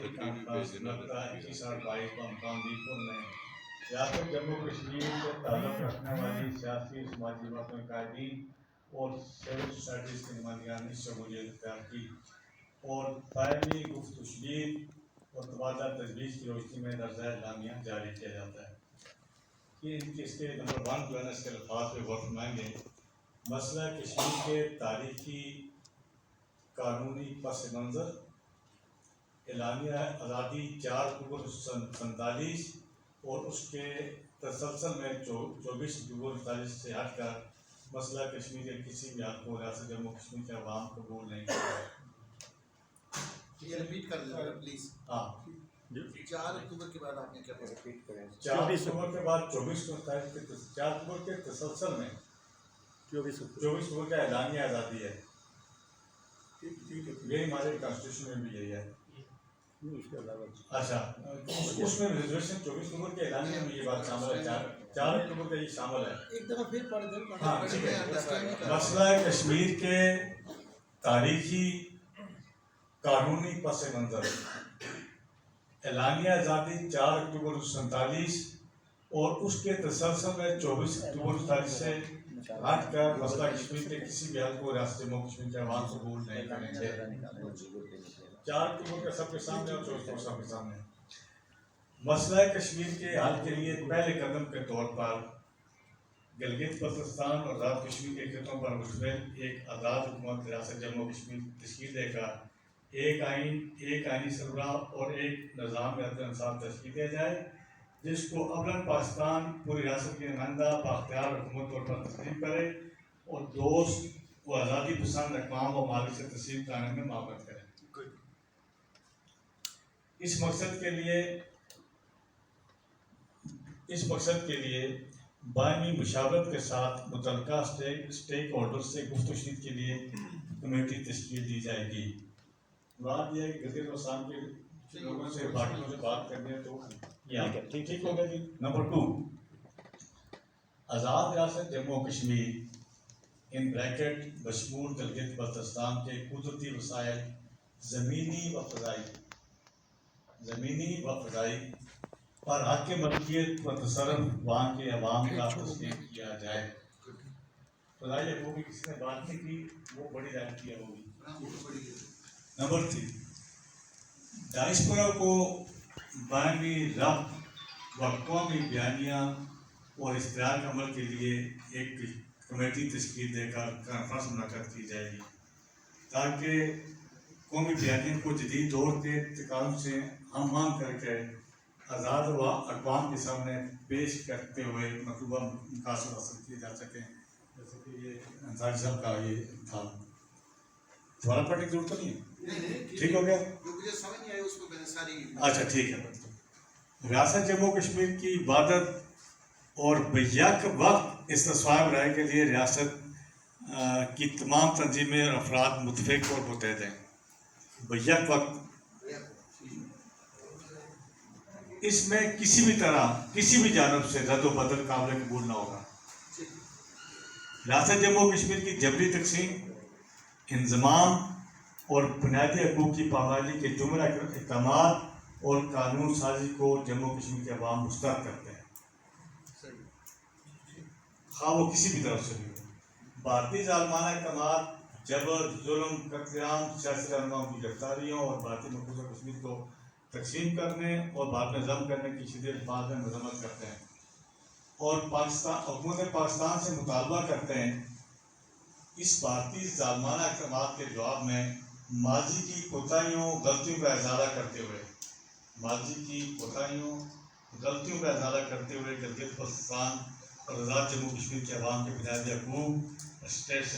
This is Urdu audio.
تحقیقی کانفرنس منعقدہ 21/22 کو مقام دیپور میں ریاست جموں کشمیر سے تعلق رکھنے والی سیاسی سماجی جماعتوں کے قائدین اور سول سوسائٹیز کے نمائندگان نے شمولیت اختیار کی اور دائمی گفت و شنید اور تبادلہ تجویز کی روشنی میں درجہ اعلامیہ جاری کیا جاتا ہے۔ یہ اس کے نمبر 1 جو ہے نا، اس کے الفاظ پہ غور فرمائیں گے۔ مسئلہ کشمیر کے تاریخی قانونی پس منظر، اعلامیہ آزادی 4 اکتوبر 1947 اور اس کے تسلسل میں 24 اکتوبر 1947 سے ہٹ کر مسئلہ کشمیر کے کسی بھی حل کو ریاست جموں کشمیر کے عوام قبول نہیں کرتا۔ یہ ریپیٹ کر دیجیے پلیز۔ ہاں، 4 اکتوبر کے بعد آپ نے کیا ریپیٹ کریں؟ 4 اکتوبر کے بعد 24 اکتوبر کے تسلسل میں 24 اکتوبر کا اعلامیہ آزادی ہے۔ یہ ہمارے کانسٹیٹیوشن میں بھی یہی ہے۔ اچھا، اس میں ریزرویشن 24 اکتوبر کے اعلامیہ میں یہ بات شامل ہے، 4 اکتوبر کا یہ شامل ہے۔ ایک دفعہ پھر پڑھ دیں۔ ہاں ٹھیک ہے۔ مسئلہ کشمیر کے تاریخی قانونی پس منظر، اعلامیہ آزادی 4 اکتوبر 1947 اور اس کے تسلسل میں 24 اکتوبر 1947 سے ہٹ کر مسئلہ کشمیر کے کسی بھی حل کو ریاست جموں کشمیر کے عوام قبول نہیں کریں گے۔ 4 اکتوبر کا سب کے سامنے اور 24 اکتوبر سب کے سامنے۔ مسئلہ کشمیر کے حل کے لیے پہلے قدم کے طور پر گلگت بلتستان اور آزاد کشمیر کے خطوں پر مشتمل ایک آزاد حکومت ریاست جموں کشمیر تشکیل دے کر ایک آئینی سربراہ اور ایک نظام عدل انصاف تشکیل دیا جائے، جس کو اولاً پاکستان پوری ریاست کے نمائندہ بااختیار حکومت طور پر تسلیم کرے اور دوست و آزادی پسند اقوام و ممالک سے تسلیم کرانے میں معاونت کرے۔ اس مقصد کے لیے باہمی مشاورت کے ساتھ متعلقہ اسٹیک ہولڈر سے گفت و شنید کے لیے کمیٹی تشکیل دی جائے گی۔ بات یہ ہے کہ گزیر وسام کے لوگوں سے باقیوں سے بات کرنے ہے تو ٹھیک ہو گیا جی۔ نمبر 2، آزاد ریاست جموں کشمیر ان بریکٹ بشمول گلگت بلتستان کے قدرتی وسائل زمینی و فضائی پر حق ملکیت و تصرف وہاں کے عوام کا تسلیم کیا جائے۔ فضائی حقوق کی کسی نے بات نہیں کی، وہ بڑی رائے کیا ہوگی۔ نمبر 3، ڈائسپورا کو باہمی ربط و قومی بیانیہ اور اشتراک عمل کے لیے ایک کمیٹی تشکیل دے کر کانفرنس منعقد کی جائے گی تاکہ قومی بیانیہ کو جدید دور کے تقاضوں سے ہم آہنگ کر کے آزاد و اقوام کے سامنے پیش کرتے ہوئے مطلوبہ مقاصد حاصل کیے جا سکیں، جیسے کہ یہ انصاری صاحب کا یہ تھا۔ دوبارہ پڑھنے کی ضرورت نہیں ہے، ٹھیک ہو گیا؟ مجھے سمجھ نہیں آئی اس کو میں نے ساری۔ اچھا ٹھیک ہے۔ ریاست جموں کشمیر کی عبادت اور بیک وقت استصواب رائے کے لیے ریاست کی تمام تنظیمیں اور افراد متفق اور متحد ہیں۔ بیک وقت اس میں کسی بھی طرح کسی بھی جانب سے رد و بدل قابل قبول نہ ہوگا۔ ریاست جموں کشمیر کی جبری تقسیم، انضمام اور بنیادی حقوق کی پامالی کے جملہ اقدامات اور قانون سازی کو جموں کشمیر کے عوام مسترد کرتے ہیں، خواہ وہ کسی بھی طرف سے بھی ہو۔ بھارتی ظالمانہ اقدامات، جبر، ظلم، قتل عام، سیاسی رہنماؤں کی گرفتاریوں اور بھارتی مقبوضہ کشمیر کو تقسیم کرنے اور بعد میں ضم کرنے کی شدید الفاظ میں مذمت کرتے ہیں اور حکومت پاکستان سے مطالبہ کرتے ہیں اس بھارتی ظالمانہ اقدامات کے جواب میں ماضی کی کوتاہیوں غلطیوں کا ازالہ کرتے ہوئے گلگت بلتستان اور آزاد جموں کشمیر کے عوام کے بنیادی حقوق اسٹیٹ سے